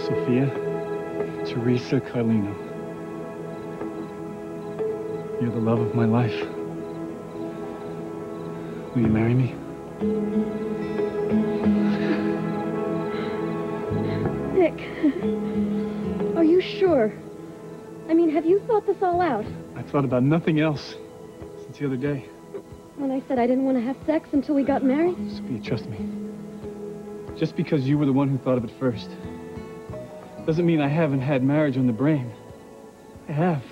Sophia, Teresa, Carlino. You're the love of my life. Will you marry me? Nick, are you sure? I mean, have you thought this all out? I've thought about nothing else since the other day. When I said I didn't want to have sex until we got married? Sophia, trust me. Just because you were the one who thought of it first doesn't mean I haven't had marriage on the brain. I have.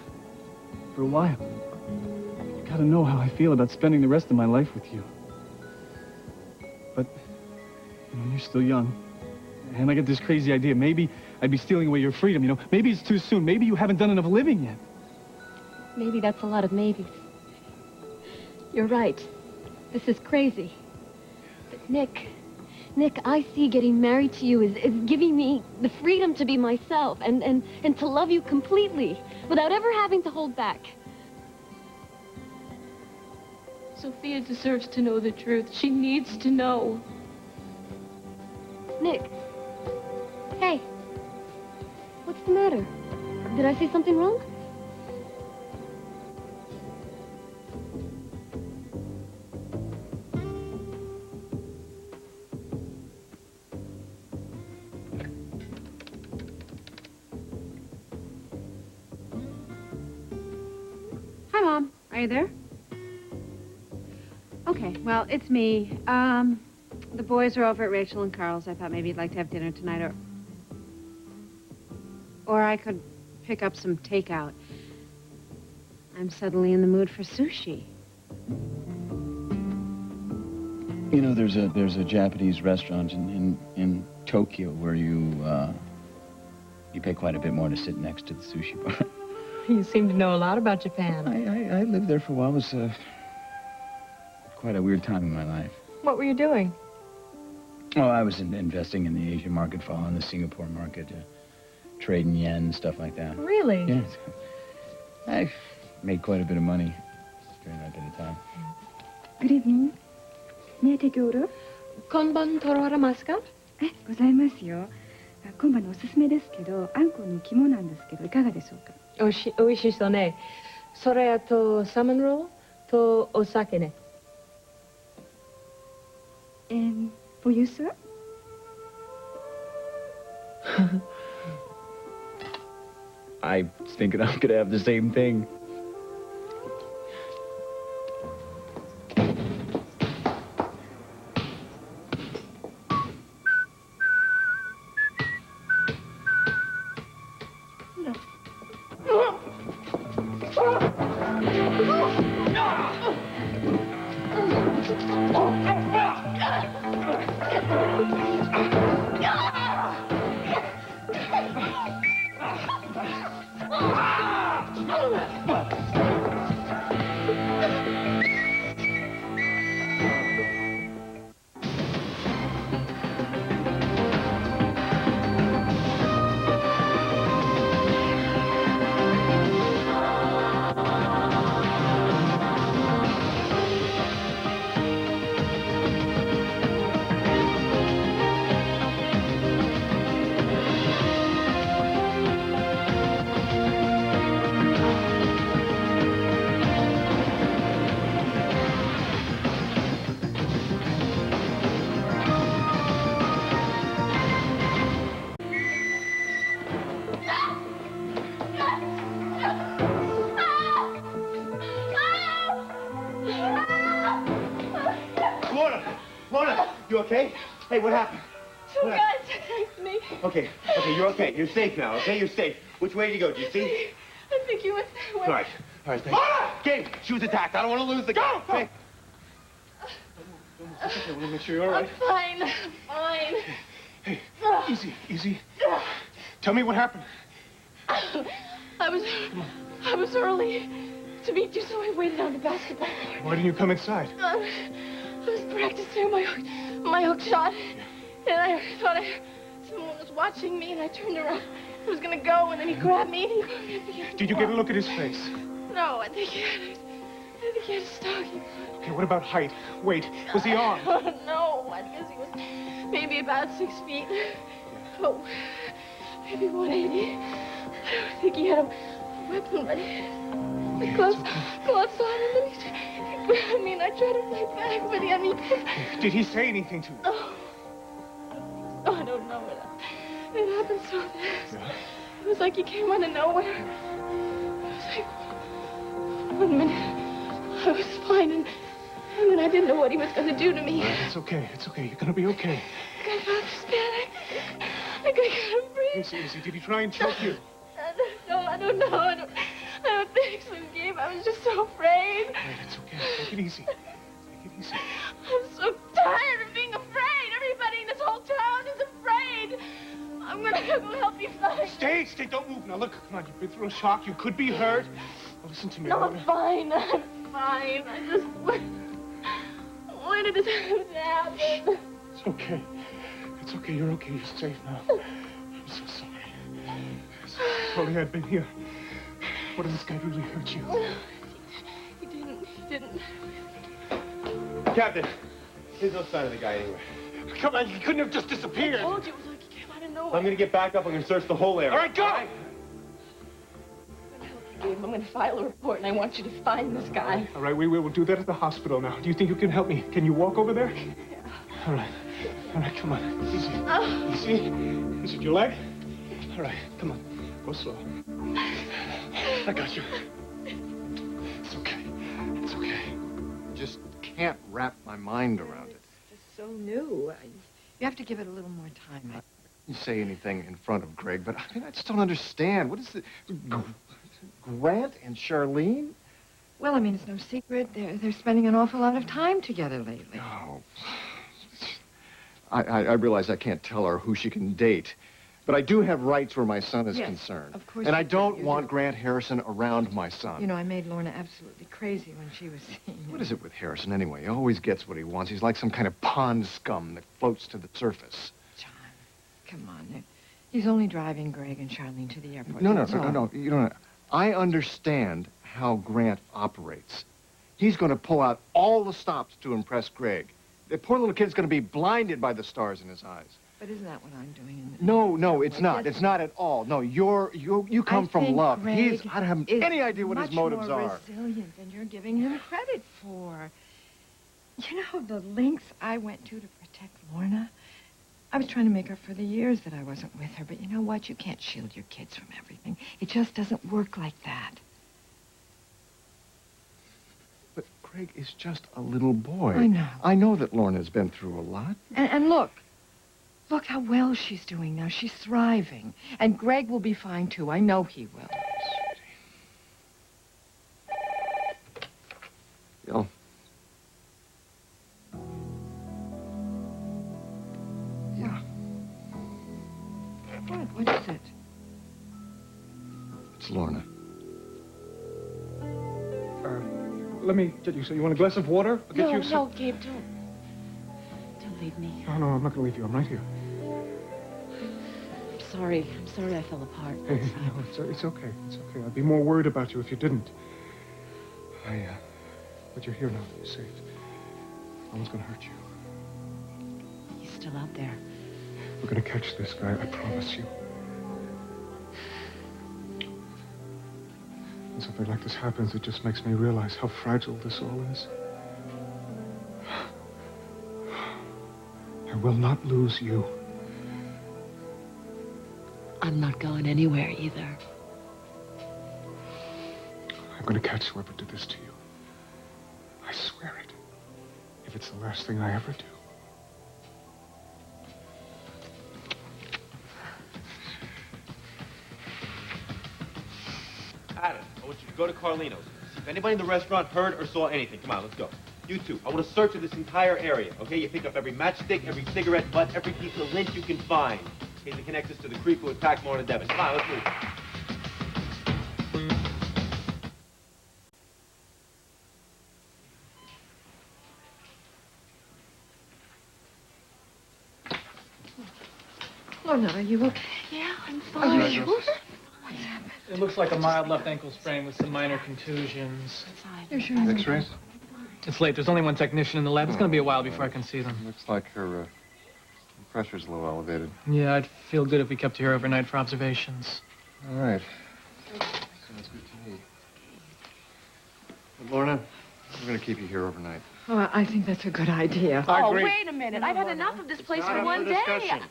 For a while. You gotta know how I feel about spending the rest of my life with you. But, you know, you're still young. And I get this crazy idea. Maybe I'd be stealing away your freedom, you know. Maybe it's too soon. Maybe you haven't done enough living yet. Maybe that's a lot of maybes. You're right. This is crazy. But Nick, I see getting married to you is giving me the freedom to be myself and to love you completely without ever having to hold back. Sophia deserves to know the truth. She needs to know. Nick. Hey. What's the matter? Did I say something wrong? Hi, Mom. Are you there? Okay, well, it's me. The boys are over at Rachel and Carl's. I thought maybe you'd like to have dinner tonight, or I could pick up some takeout. I'm suddenly in the mood for sushi. You know, there's a Japanese restaurant in Tokyo where you pay quite a bit more to sit next to the sushi bar. You seem to know a lot about Japan. I lived there for a while. It was quite a weird time in my life. What were you doing? Oh, I was investing in the Asian market, following the Singapore market, trading yen, stuff like that. Really? Yes. I made quite a bit of money during that bit of time. Good evening. May I take your order? 今晩取られますか？ございますよ。今晩のおすすめですけど、あんこの肝なんですけど、いかがでしょうか？おいしそうね。それとサーモンロールとお酒ね。For you, sir? I was thinking I could have the same thing. Lorna, you okay? Hey, what happened? Some guys attacked me. Okay, you're okay. You're safe now, okay? You're safe. Which way did you go? Did you see? I think you went that way. All right, thanks. Lorna! Gabe, she was attacked. I don't want to lose the girl. Go! Hey. I want to make sure you're all right. I'm fine. Hey, easy. Tell me what happened. I was early to meet you, so I waited on the basketball court. Why didn't you come inside? I was practicing my hook shot, and I thought someone was watching me, and I turned around. I was gonna go, and then he grabbed me, and he put me against the Did you wall. get a look at his face? No, I think he had a stocking. Okay, what about height? Weight? Was he armed? No, I guess he was maybe about 6 feet. maybe 180. I don't think he had a weapon, but the gloves on him, and he grabbed me, and I tried to fight back, but Did he say anything to you? Oh, I don't know. It happened so fast. Yeah. It was like he came out of nowhere. It was like 1 minute I was fine, and then I didn't know what he was going to do to me. It's okay. It's okay. You're gonna be okay. I felt this panic. I couldn't breathe. Easy. Did he try and choke you? I don't know. I don't think so, Gabe. I was just so afraid. Right, it's okay. Take it easy. Take it easy. I'm so tired of being afraid. Everybody in this whole town is afraid. I'm gonna go help you find. Stay. Don't move. Now, look, come on. You've been through a shock. You could be hurt. Now, listen to me. No, I'm fine. I'm fine. I just... When did this happen? It's okay. It's okay. You're okay. You're safe now. I'm so sorry. If only I'd been here. What if this guy really hurt you? He didn't. Captain, there's no sign of the guy anywhere. Come on, he couldn't have just disappeared. I told you, it was like he came out of nowhere. I'm gonna get back up. I'm gonna search the whole area. All right, go! I'm gonna help you, Gabe. I'm gonna file a report, and I want you to find this guy. All right, we will do that at the hospital now. Do you think you can help me? Can you walk over there? Yeah. All right, come on. Easy. Oh. Easy. Is it your leg? All right, come on. Go slow. I got you. It's okay. It's okay. Just can't wrap my mind around it. It's so new. You have to give it a little more time. You say anything in front of Greg, but I mean, I just don't understand. What is it? Grant and Charlene? Well, I mean, it's no secret. They're spending an awful lot of time together lately. Oh. I realize I can't tell her who she can date, but I do have rights where my son is concerned. Of course. And I don't you want do. Grant Harrison around my son. You know, I made Lorna absolutely crazy when she was seeing him. What is it with Harrison anyway? He always gets what he wants. He's like some kind of pond scum that floats to the surface. John, come on. He's only driving Greg and Charlene to the airport. No. You don't know. I understand how Grant operates. He's going to pull out all the stops to impress Greg. The poor little kid's going to be blinded by the stars in his eyes. But isn't that what I'm doing? No, it's not. It's not at all. No, you come from love. I don't have any idea what his motives are. Much more resilient than you're giving him credit for. You know, the lengths I went to protect Lorna. I was trying to make up for the years that I wasn't with her, but you know what? You can't shield your kids from everything. It just doesn't work like that. But Greg is just a little boy. I know. I know that Lorna's been through a lot. And look how well she's doing now. She's thriving. And Greg will be fine, too. I know he will. Bill. Yeah. What is it? It's Lorna. Let me get you. So you want a glass of water? I'll get you some... No, Gabe, don't leave me. No, I'm not going to leave you. I'm right here. I'm sorry I fell apart. Hey, no, it's okay. It's okay. I'd be more worried about you if you didn't. But you're here now. You're safe. No one's going to hurt you. He's still out there. We're going to catch this guy, I promise you. When something like this happens, it just makes me realize how fragile this all is. I will not lose you. I'm not going anywhere either. I'm going to catch whoever did this to you. I swear it. If it's the last thing I ever do. Adam, I want you to go to Carlino's. See if anybody in the restaurant heard or saw anything. Come on, let's go. You two, I want to search this entire area, okay? You pick up every matchstick, every cigarette butt, every piece of lint you can find. In case it connects us to the creep who attacked Lorna Devon. Come on, let's move. Lorna, are you okay? Yeah, I'm fine. Are you sure? What's happened? It looks like a mild left ankle sprain with some minor contusions. You're sure? pressure's a little elevated. Yeah, I'd feel good if we kept you here overnight for observations. All right. Sounds good to me. Lorna, we're going to keep you here overnight. Oh, I think that's a good idea. Oh, wait a minute. I've had enough of this place for one day. I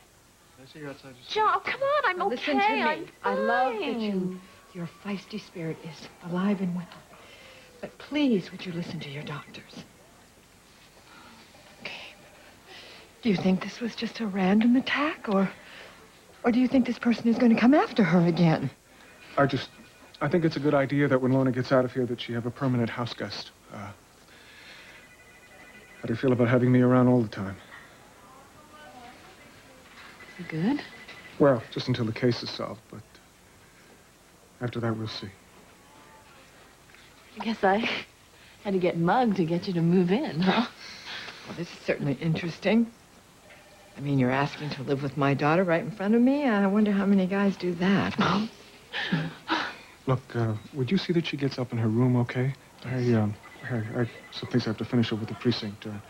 see you're outside. Joe, come on. I'm Now, okay. listen to me. I'm I love that fine. your feisty spirit is alive and well. But please, would you listen to your doctors? Okay. Do you think this was just a random attack, or do you think this person is going to come after her again? I think it's a good idea that when Lorna gets out of here that she have a permanent house guest. How do you feel about having me around all the time? Good. Well, just until the case is solved, but after that we'll see. I guess I had to get mugged to get you to move in, huh? Well, this is certainly interesting. I mean, you're asking to live with my daughter right in front of me. I wonder how many guys do that. Look, would you see that she gets up in her room, okay? I some things I have to finish up with the precinct. Then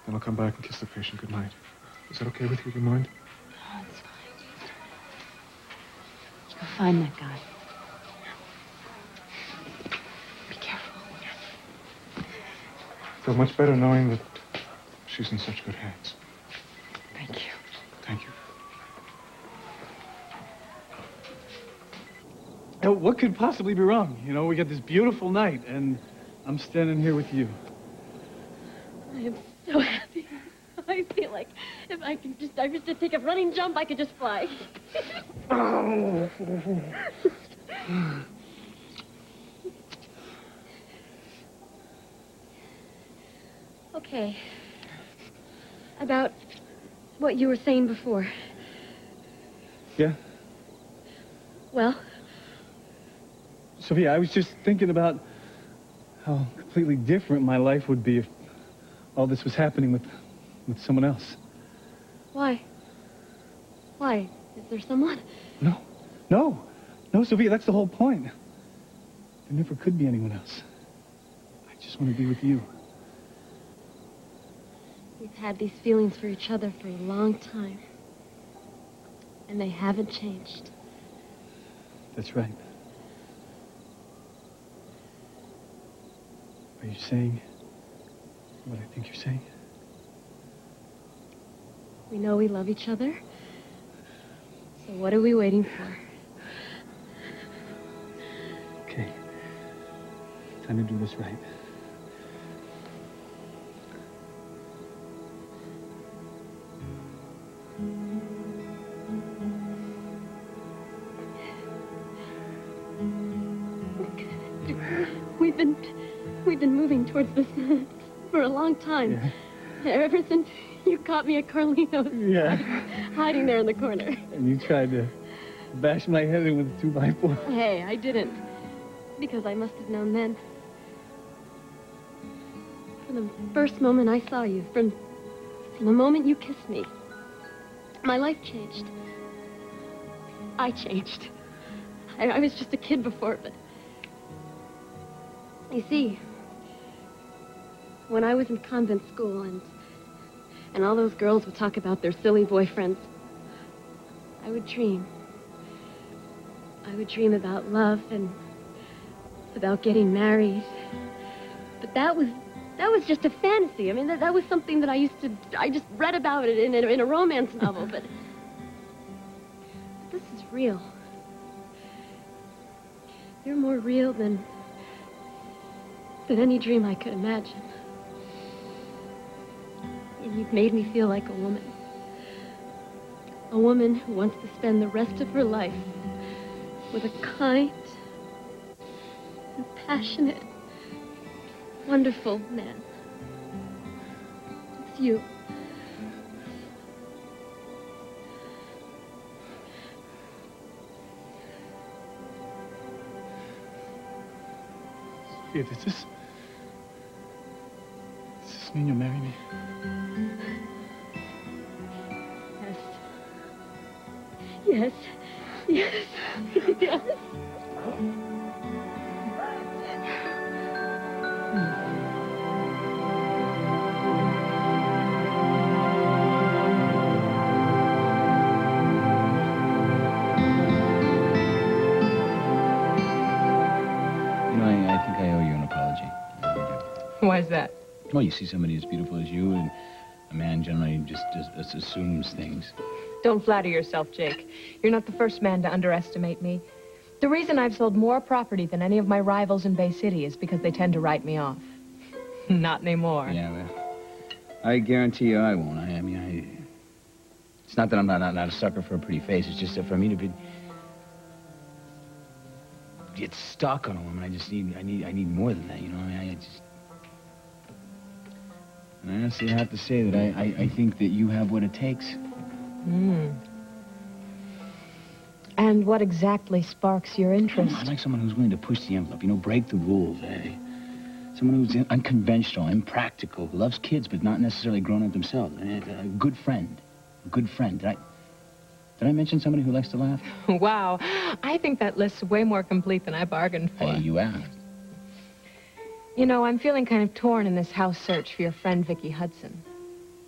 I'll come back and kiss the patient goodnight. Is that okay with you? Do you mind? Oh, it's fine. Go find that guy. Be careful. I feel much better knowing that she's in such good hands. Thank you. Thank you. What could possibly be wrong? You know, we got this beautiful night, and I'm standing here with you. I am so happy. I feel like if I could just take a running jump, I could just fly. Okay. About what you were saying before. Yeah? Well, Sophia, I was just thinking about how completely different my life would be if all this was happening with someone else. why? Why? Is there someone? No, Sophia, that's the whole point. There never could be anyone else. I just want to be with you. We've had these feelings for each other for a long time. And they haven't changed. That's right. Are you saying what I think you're saying? We know we love each other. So what are we waiting for? Okay. Time to do this right. We've been moving towards this for a long time. Yeah. Ever since you caught me at Carlino's. Yeah. Hiding there in the corner. And you tried to bash my head in with a 2x4. Hey, I didn't. Because I must have known then. From the first moment I saw you, from the moment you kissed me, my life changed. I changed. I was just a kid before, but... You see, when I was in convent school and all those girls would talk about their silly boyfriends, I would dream. I would dream about love and about getting married. But that was just a fantasy. I mean, that was something that I just read about it in a romance novel, but this is real. You're more real than any dream I could imagine. And you've made me feel like a woman. A woman who wants to spend the rest of her life with a kind and passionate, wonderful man. It's you. Sophia, does this mean you'll marry me? Yes. Yes. Yes. Yes. Why's that? Well, you see somebody as beautiful as you, and a man generally just assumes things. Don't flatter yourself, Jake. You're not the first man to underestimate me. The reason I've sold more property than any of my rivals in Bay City is because they tend to write me off. Not anymore. Yeah, well, I guarantee you I won't. It's not that I'm not a sucker for a pretty face. It's just that for me to get stuck on a woman, I need more than that, you know? And I honestly have to say that I think that you have what it takes. And what exactly sparks your interest? I like someone who's willing to push the envelope, break the rules, Someone who's unconventional, impractical, who loves kids but not necessarily grown up themselves. A good friend. A good friend. Did I mention somebody who likes to laugh? Wow. I think that list's way more complete than I bargained for. Hey, you asked. You know, I'm feeling kind of torn in this house search for your friend Vicky Hudson.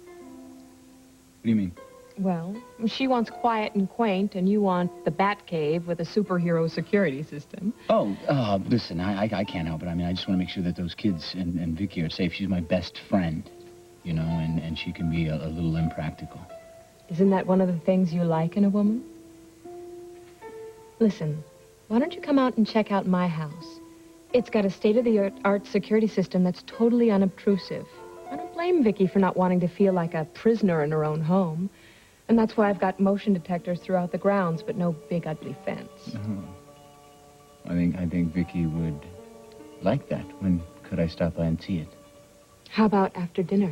What do you mean? Well, she wants quiet and quaint, and you want the Bat Cave with a superhero security system. Oh, listen, I can't help it. I just want to make sure that those kids and Vicky are safe. She's my best friend, and she can be a little impractical. Isn't that one of the things you like in a woman? Listen, why don't you come out and check out my house? It's got a state-of-the-art security system that's totally unobtrusive. I don't blame Vicky for not wanting to feel like a prisoner in her own home. And that's why I've got motion detectors throughout the grounds, but no big ugly fence. I think Vicky would like that. When could I stop by and see it? How about after dinner?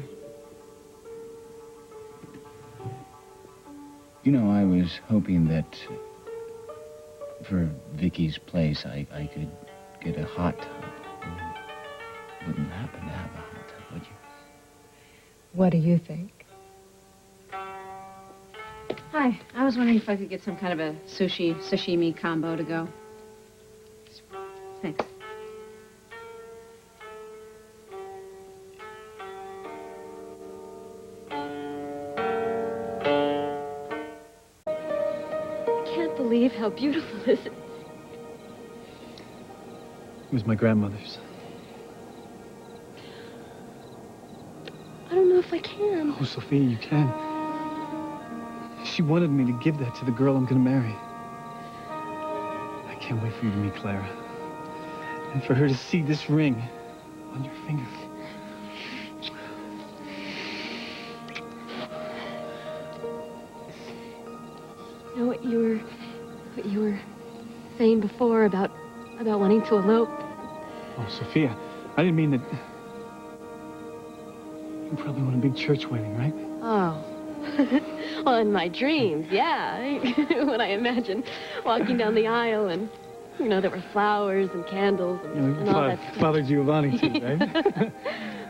I was hoping that for Vicky's place, I could get a hot tub. You wouldn't happen to have a hot tub, would you? What do you think? Hi, I was wondering if I could get some kind of a sashimi combo to go. Thanks. I can't believe how beautiful this is. It was my grandmother's. I don't know if I can. Oh, Sophia, you can. She wanted me to give that to the girl I'm going to marry. I can't wait for you to meet Clara. And for her to see this ring on your finger. You know what you were saying before about wanting to elope? Oh, Sophia, I didn't mean that. You probably want a big church wedding, right? Oh. Well, in my dreams, yeah. When I imagine walking down the aisle and, there were flowers and candles and all that stuff. Father Giovanni, too, right?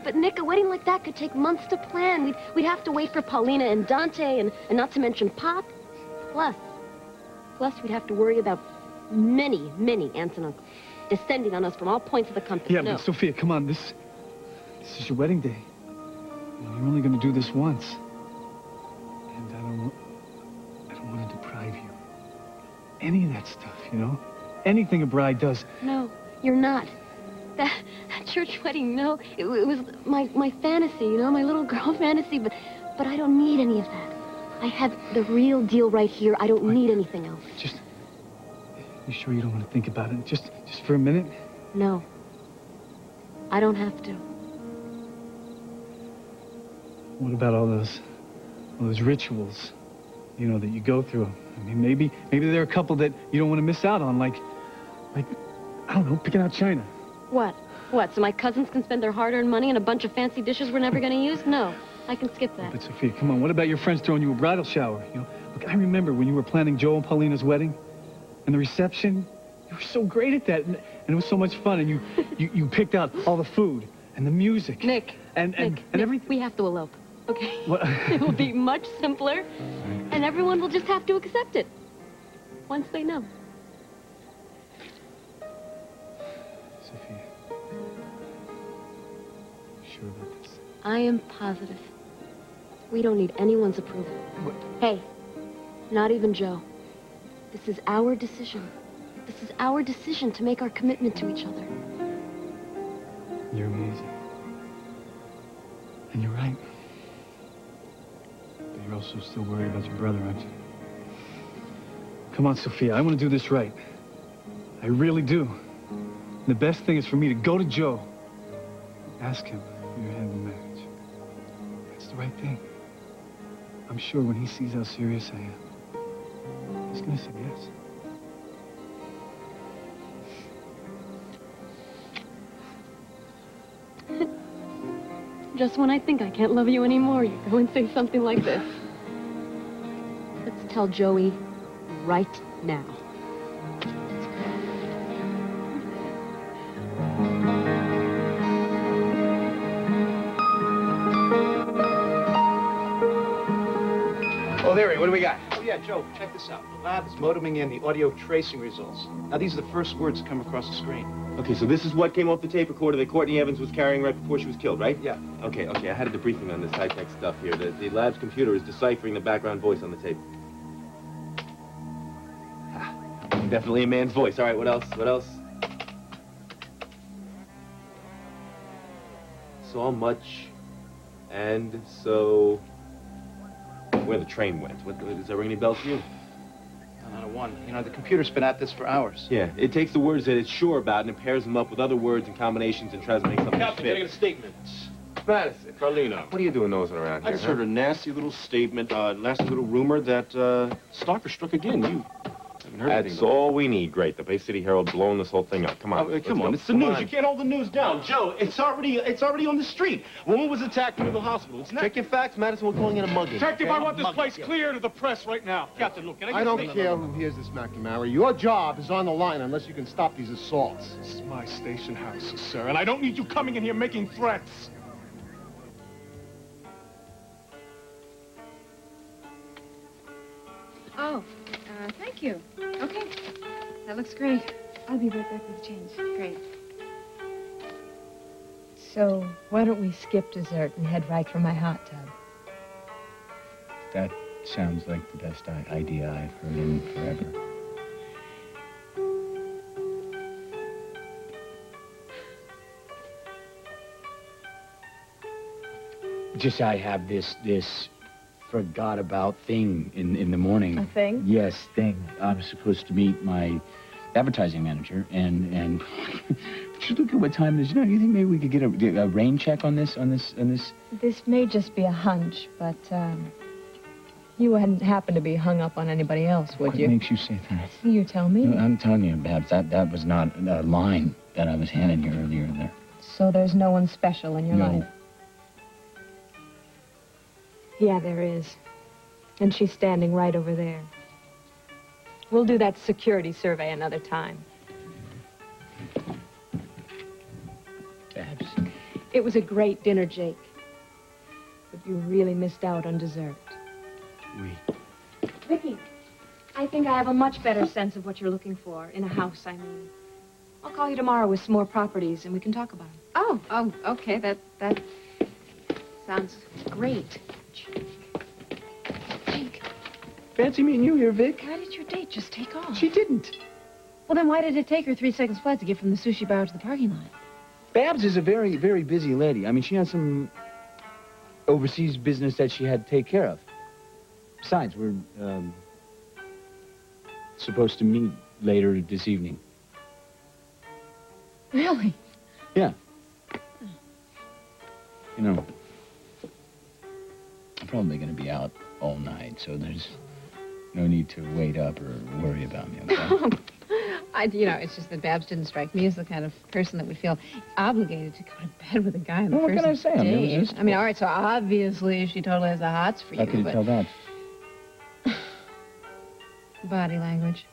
But, Nick, a wedding like that could take months to plan. We'd have to wait for Paulina and Dante and not to mention Pop. Plus, we'd have to worry about many, many aunts and uncles descending on us from all points of the compass. Yeah, but Sophia, come on. This is your wedding day. You're only going to do this once. And I don't want to deprive you. Any of that stuff, Anything a bride does. No, you're not. That church wedding, it was my fantasy, my little girl fantasy, but I don't need any of that. I have the real deal right here. I don't need anything else. You sure you don't want to think about it? Just for a minute? No. I don't have to. What about all those rituals, that you go through? Maybe there are a couple that you don't want to miss out on, like, I don't know, picking out china. What? So my cousins can spend their hard-earned money on a bunch of fancy dishes we're never going to use? No, I can skip that. But Sophia, come on, what about your friends throwing you a bridal shower? Look, I remember when you were planning Joe and Paulina's wedding, and the reception. You were so great at that, and it was so much fun, and you picked out all the food and the music. Nick, and everything. We have to elope. Okay? What? It will be much simpler, and everyone will just have to accept it. Once they know. Sophia. Sure about this? I am positive. We don't need anyone's approval. What? Hey, not even Joe. This is our decision. This is our decision to make our commitment to each other. You're amazing. And you're right. But you're also still worried about your brother, aren't you? Come on, Sophia, I want to do this right. I really do. And the best thing is for me to go to Joe. Ask him for your hand in marriage. That's the right thing. I'm sure when he sees how serious I am, he's gonna say yes. Just when I think I can't love you anymore, you go and say something like this. Let's tell Joey right now. Oh, Larry, what do we got? Oh, yeah, Joe, check this out. The lab is modeming in the audio tracing results. Now, these are the first words that come across the screen. Okay, so this is what came off the tape recorder that Courtney Evans was carrying right before she was killed, right? Yeah. Okay, I had a debriefing on this high-tech stuff here. The lab's computer is deciphering the background voice on the tape. Ah, definitely a man's voice. All right, what else? What else? So much, and so... Where the train went. Does that ring any bells for you? Not a one. You know, the computer's been at this for hours. Yeah, it takes the words that it's sure about and it pairs them up with other words and combinations and tries to make something Captain, fit. can I get a statement? Madison, Carlino. What are you doing nosing around I here? just heard a nasty little statement, nasty little rumor that Stalker struck again. You haven't heard anything. That's all we need. Great. The Bay City Herald blowing this whole thing up. Come on. Come on, it's the news. You can't hold the news down. Joe, it's already on the street. A woman was attacked near the hospital. It's Check your facts, Madison. We're calling it a mugging. Detective, okay? I want this place clear to the press right now. Captain, look, can I get I don't care who hears this, McNamara. Your job is on the line unless you can stop these assaults. This is my station house, sir, and I don't need you coming in here making threats. Oh, thank you. Okay. That looks great. I'll be right back with change. Great. So, why don't we skip dessert and head right for my hot tub? That sounds like the best idea I've heard in forever. Just I have this forgot about thing in the morning. A thing? Yes, thing. I'm supposed to meet my advertising manager and just look at what time it is. You know, do you think maybe we could get a rain check on this? This may just be a hunch, but you wouldn't happen to be hung up on anybody else, would What you? makes you say that? You tell me. No, I'm telling you, Babs, that was not a line that I was handing you earlier there. So there's no one special in your No. life? Yeah, there is. And she's standing right over there. We'll do that security survey another time. Babs. It was a great dinner, Jake. But you really missed out on dessert. Vicky, I think I have a much better sense of what you're looking for. In a house, I mean. I'll call you tomorrow with some more properties, and we can talk about them. Oh, okay. That sounds great. Jake. Fancy meeting you here, Vic. Why did your date just take off? She didn't. Well, then why did it take her 3 seconds flat to get from the sushi bar to the parking lot? Babs is a very, very busy lady. I mean, she had some overseas business that she had to take care of. Besides, we're supposed to meet later this evening. Really? Yeah. You know, I'm probably going to be out all night, so there's no need to wait up or worry about me, okay? It's just that Babs didn't strike me as the kind of person that would feel obligated to go to bed with a guy on the Well, first what can I say? I mean, it was date. just- I mean, all right, so obviously she totally has the hots for you. How could you but tell that? body language.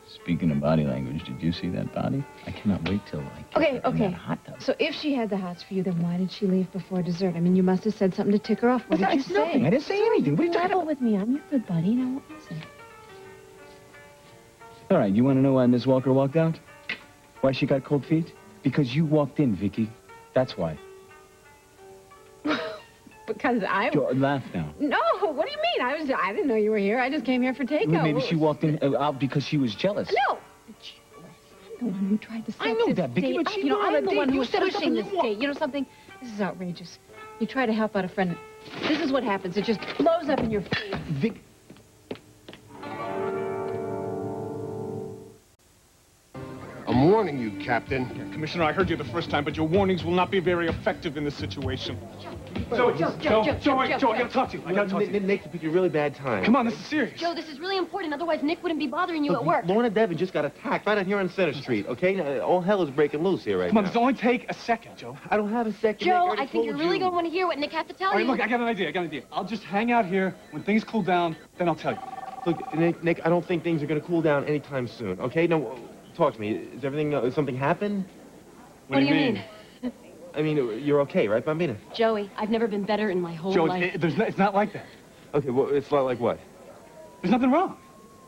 Speaking of body language, did you see that body? I cannot wait till I get her in that hot tub. So if she had the hots for you, then why did she leave before dessert? I mean, you must have said something to tick her off. What did you say? Nothing. I didn't say anything. What are you talking Level with me. I'm your good buddy. Now, what was it? All right, you want to know why Miss Walker walked out? Why she got cold feet? Because you walked in, Vicky. That's why. Because I... Laugh now. No, what do you mean? I didn't know you were here. I just came here for takeout. Maybe she walked in out because she was jealous. No. the one who tried to set I know this that, Vicky, date but up. she You know, wanted I'm a the one date. who You was set us up pushing and this you date. You know something? This is outrageous. You try to help out a friend. This is what happens. It just blows up in your face. Vic. I'm warning you, Captain. Yeah, Commissioner, I heard you the first time, but your warnings will not be very effective in this situation. Joe, I gotta talk to you. I gotta talk to you. Nick picked a really bad time. Come on, this is serious. Joe, this is really important. Otherwise, Nick wouldn't be bothering you at work. Lorna Devon just got attacked right out here on Center Street, okay? Now, all hell is breaking loose here right Come on, now. this will only take a second, Joe. I don't have a second, Nick. Joe, I think you're really going to want to hear what Nick has to tell All right, you. look, I got an idea. I'll just hang out here. When things cool down, then I'll tell you. Look, Nick, I don't think things are going to cool down anytime soon, okay? Now, talk to me. Is everything, something happened? What do you mean? I mean, you're okay, right, Bambina? Joey, I've never been better in my whole Joe, life. it's not like that. Okay, well, it's not like what? There's nothing wrong.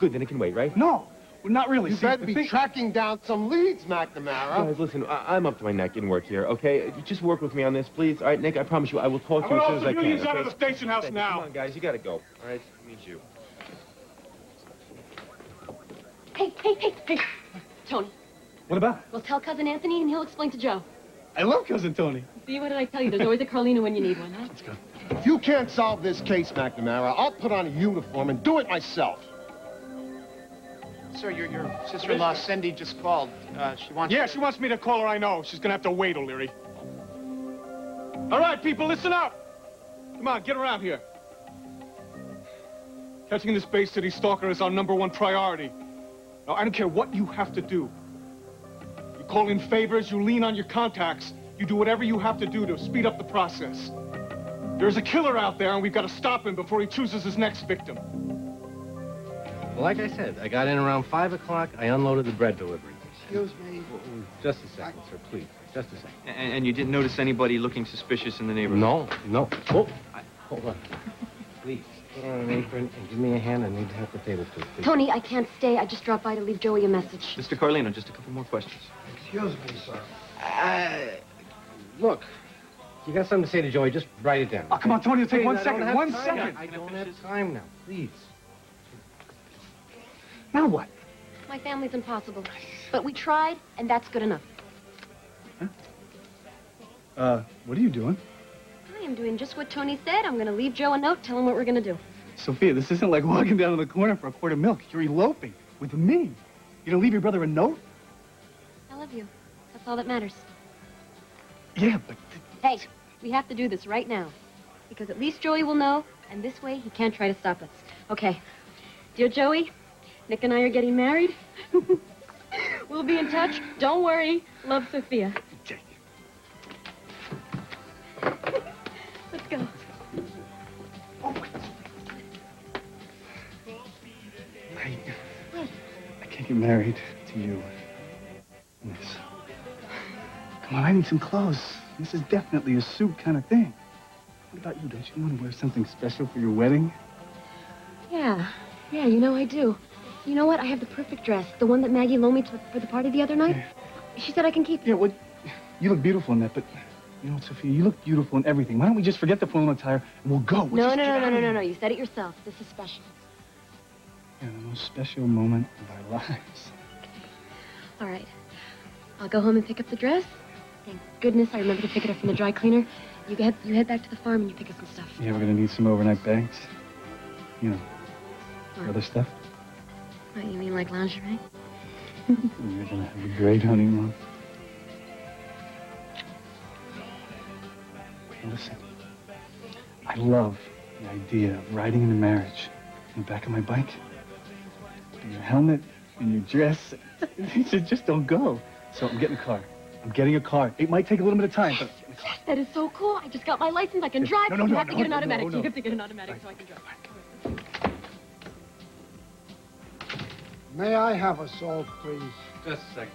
Good, then it can wait, right? No, well, not really. You better be tracking down some leads, McNamara. Guys, listen, I'm up to my neck in work here, okay? Just work with me on this, please. All right, Nick, I promise you I will talk to you as soon as I can. Millions out of the station house Come now. on, guys, you gotta go. All right, need you. Hey. Tony. What about it? Well, tell Cousin Anthony and he'll explain to Joe. I love Cousin Tony. See, what did I tell you? There's always a Carlina when you need one, huh? Let's go. If you can't solve this case, McNamara, I'll put on a uniform and do it myself. Sir, your sister-in-law, Cindy, just called. She wants... Yeah, she wants me to call her, I know. She's gonna have to wait, O'Leary. All right, people, listen up. Come on, get around here. Catching this Bay City stalker is our #1 priority. Now, I don't care what you have to do. You call in favors, you lean on your contacts, you do whatever you have to do to speed up the process. There's a killer out there, and we've got to stop him before he chooses his next victim. Well, like I said, I got in around 5 o'clock. I unloaded the bread delivery. Excuse me. Just a second, sir, please. Just a second. And you didn't notice anybody looking suspicious in the neighborhood? No. Oh, hold on. Please, put on an apron and give me a hand. I need to have potatoes too, please. Tony, I can't stay. I just dropped by to leave Joey a message. Mr. Carlino, just a couple more questions. Excuse me, sir. Look, you got something to say to Joey, just write it down. Oh, come on, Tony, it'll take Please, 1 I second. don't have 1 time. second. I don't have time now, please. Now what? My family's impossible. But we tried, and that's good enough. What are you doing? I am doing just what Tony said. I'm going to leave Joe a note, tell him what we're going to do. Sophia, this isn't like walking down to the corner for a quart of milk. You're eloping with me. You gonna leave your brother a note? I love you. That's all that matters. Yeah, but... Hey, we have to do this right now. Because at least Joey will know, and this way he can't try to stop us. Okay. Dear Joey, Nick and I are getting married. We'll be in touch. Don't worry. Love, Sophia. Okay. Let's go. I can't get married to you. Miss. Come on, I need some clothes. This is definitely a suit kind of thing. What about you? Don't you want to wear something special for your wedding? Yeah, you know I do. You know what? I have the perfect dress. The one that Maggie loaned me for the party the other night. Yeah. She said I can keep it. Yeah, well, you look beautiful in that, but you know what, Sophia? You look beautiful in everything. Why don't we just forget the phone attire and we'll go? No. You said it yourself. This is special. Yeah, the most special moment of our lives. All right. I'll go home and pick up the dress. Thank goodness I remember to pick it up from the dry cleaner. You head back to the farm and you pick up some stuff. Yeah, we're gonna need some overnight bags. You know, other stuff. What, you mean like lingerie? We're gonna have a great honeymoon. And listen, I love the idea of riding into marriage in the back of my bike. And your helmet and your dress, you just don't go. So I'm getting a car. I'm getting a car. It might take a little bit of time, but... That is so cool. I just got my license. I can drive. No, you have to get an automatic. no. You have to get an automatic so I can drive. May I have a salt, please? Just a second,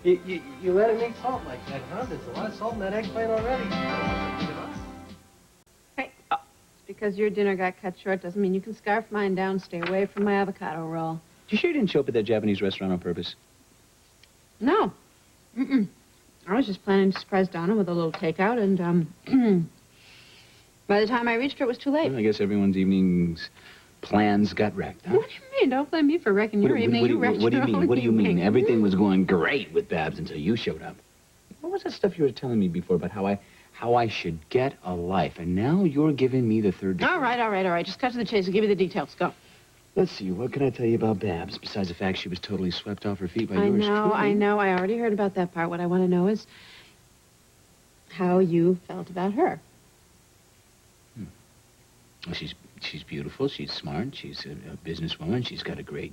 sir. You let it make salt like that, huh? There's a lot of salt in that eggplant already. Hey, because your dinner got cut short doesn't mean you can scarf mine down. Stay away from my avocado roll. You sure you didn't show up at that Japanese restaurant on purpose? No. I was just planning to surprise Donna with a little takeout, and by the time I reached her, it was too late. Well, I guess everyone's evenings Plans got wrecked, huh? What do you mean? Don't blame me for wrecking your evening. You wrecked What do you your mean? own What do you mean? evening. Everything was going great with Babs until you showed up. What was that stuff you were telling me before about how I should get a life, and now you're giving me the third degree? All right. Just cut to the chase and give me the details. Go. Let's see, what can I tell you about Babs, besides the fact she was totally swept off her feet by yours truly? I know. I already heard about that part. What I want to know is how you felt about her. Well, she's beautiful, she's smart, she's a businesswoman, she's got a great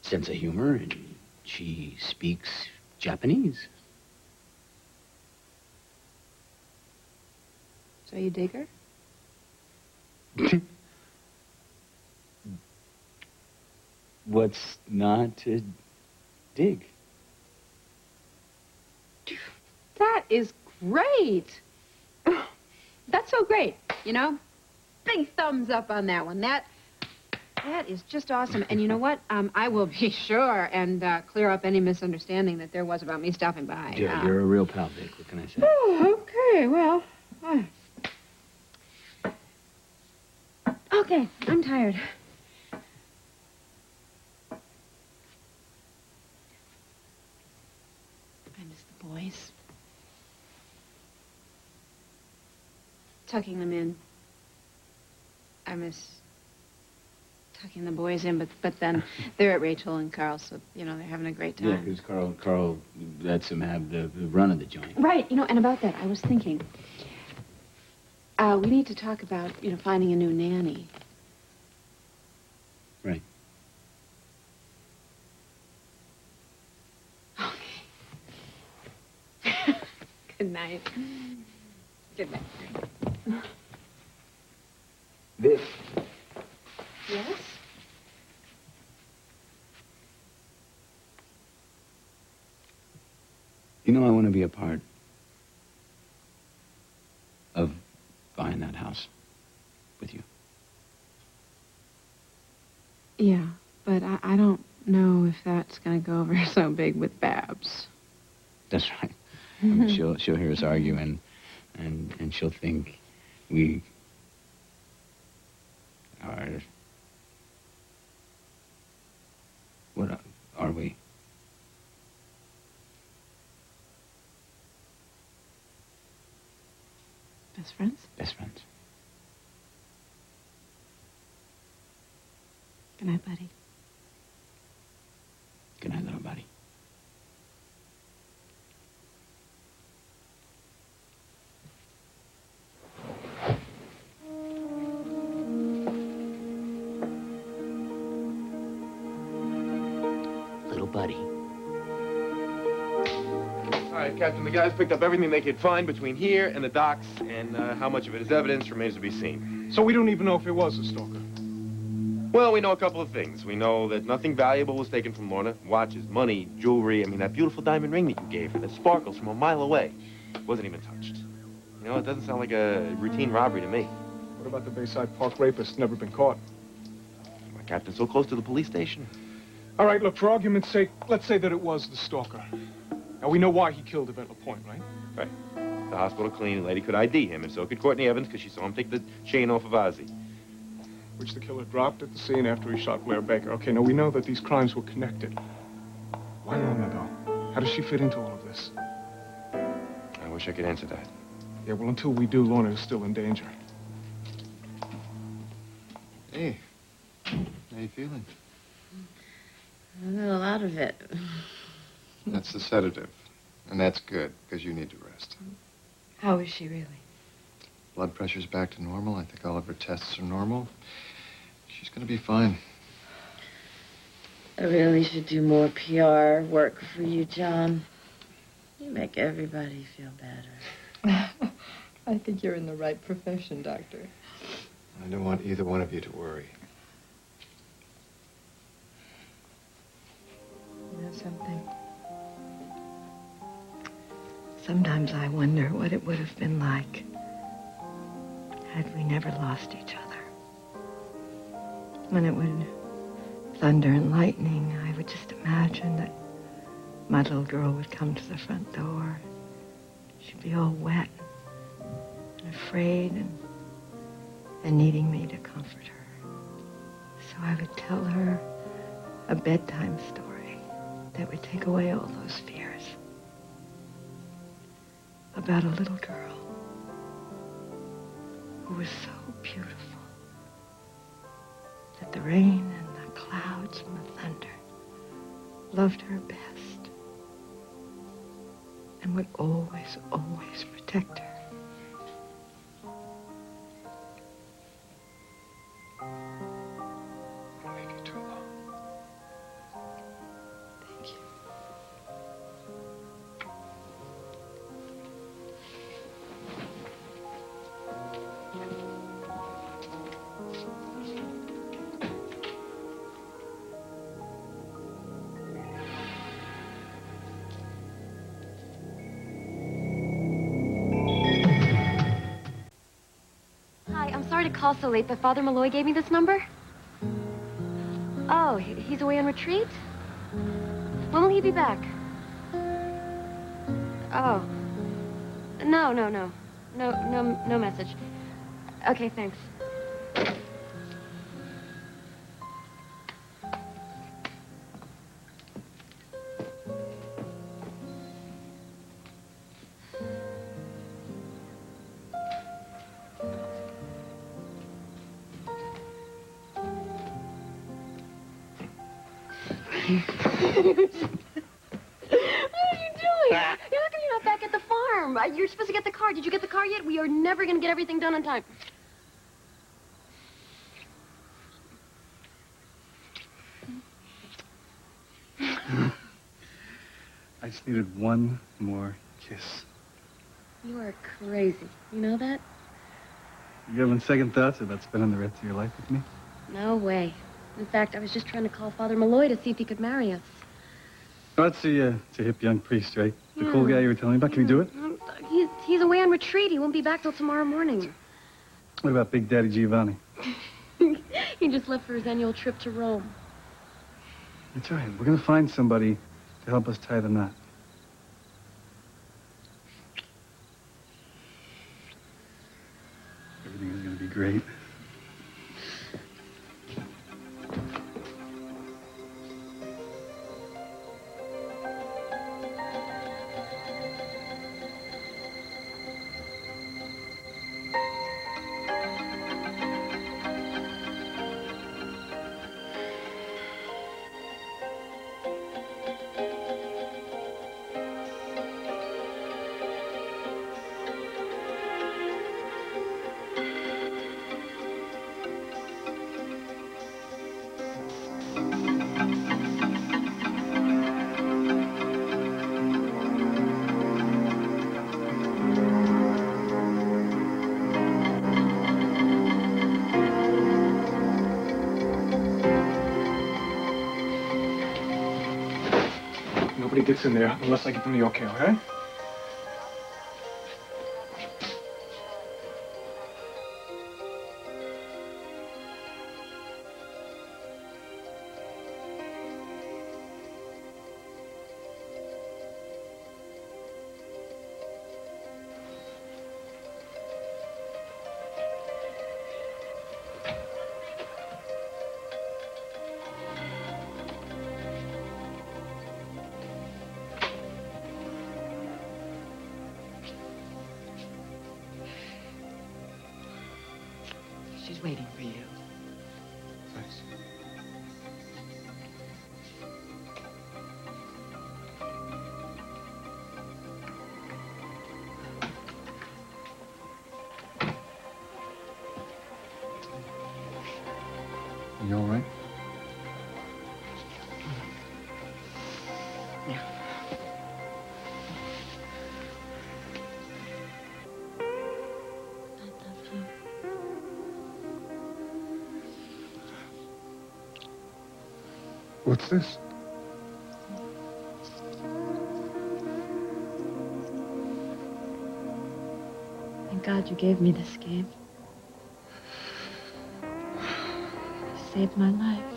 sense of humor, and she speaks Japanese. So you dig her? What's not to dig? That is great. That's so great. You know, big thumbs up on that one. That is just awesome. And you know what? I will be sure and clear up any misunderstanding that there was about me stopping by. Yeah, you're a real pal, Vic. What can I say? Oh, okay. Well, okay. I'm tired. I miss the boys. Tucking them in. I miss tucking the boys in, but then they're at Rachel and Carl, so, you know, they're having a great time. Yeah, because Carl lets him have the run of the joint. Right, you know, and about that, I was thinking, we need to talk about, you know, finding a new nanny. Right. Okay. Good night. Good night. Vic. Yes? You know I want to be a part of buying that house with you. Yeah, but I don't know if that's going to go over so big with Babs. That's right. I mean, she'll hear us argue and she'll think we are... What are we? Best friends? Best friends. Good night, buddy. Good night, little buddy. Little buddy. All right, Captain, the guys picked up everything they could find between here and the docks, and how much of it is evidence remains to be seen. So we don't even know if it was a stalker? Well, we know a couple of things. We know that nothing valuable was taken from Lorna. Watches, money, jewelry. I mean, that beautiful diamond ring that you gave her that sparkles from a mile away wasn't even touched. You know, it doesn't sound like a routine robbery to me. What about the Bayside Park rapist? Never been caught. My Captain's so close to the police station. All right, look, for argument's sake, let's say that it was the stalker. Now, we know why he killed at Elopement, right? Right. The hospital cleaning lady could ID him, and so could Courtney Evans, because she saw him take the chain off of Ozzy. Which the killer dropped at the scene after he shot Blair Baker. Okay, now we know that these crimes were connected. Why Lorna, though? How does she fit into all of this? I wish I could answer that. Yeah, well, until we do, Lorna is still in danger. Hey, how you feeling? A little out of it. That's the sedative. And that's good, because you need to rest. How is she really? Blood pressure's back to normal. I think all of her tests are normal. She's going to be fine. I really should do more PR work for you, John. You make everybody feel better. I think you're in the right profession, Doctor. I don't want either one of you to worry. You know something? Sometimes I wonder what it would have been like had we never lost each other. When it would thunder and lightning, I would just imagine that my little girl would come to the front door. She'd be all wet and afraid and needing me to comfort her. I would tell her a bedtime story that would take away all those fears. About a little girl who was so beautiful that the rain and the clouds and the thunder loved her best and would always, always protect her. Hi, I'm sorry to call so late, but Father Malloy gave me this number. Oh, he's away on retreat? When will he be back? Oh. No message. Okay, thanks. How come you're not back at the farm? You're supposed to get the car. Did you get the car yet? We are never going to get everything done on time. I just needed one more kiss. You are crazy. You know that? You having second thoughts about spending the rest of your life with me? No way. In fact, I was just trying to call Father Malloy to see if he could marry us. Oh, it's a hip young priest, right? The cool guy you were telling me about. Can we do it? He's away on retreat. He won't be back till tomorrow morning. What about Big Daddy Giovanni? He just left for his annual trip to Rome. That's right. We're going to find somebody to help us tie the knot. Everything is going to be great. Nobody gets in there unless I give them the okay, okay? She's waiting for you. Thanks. You all right? What's this? Thank God you gave me this, Gabe. You saved my life.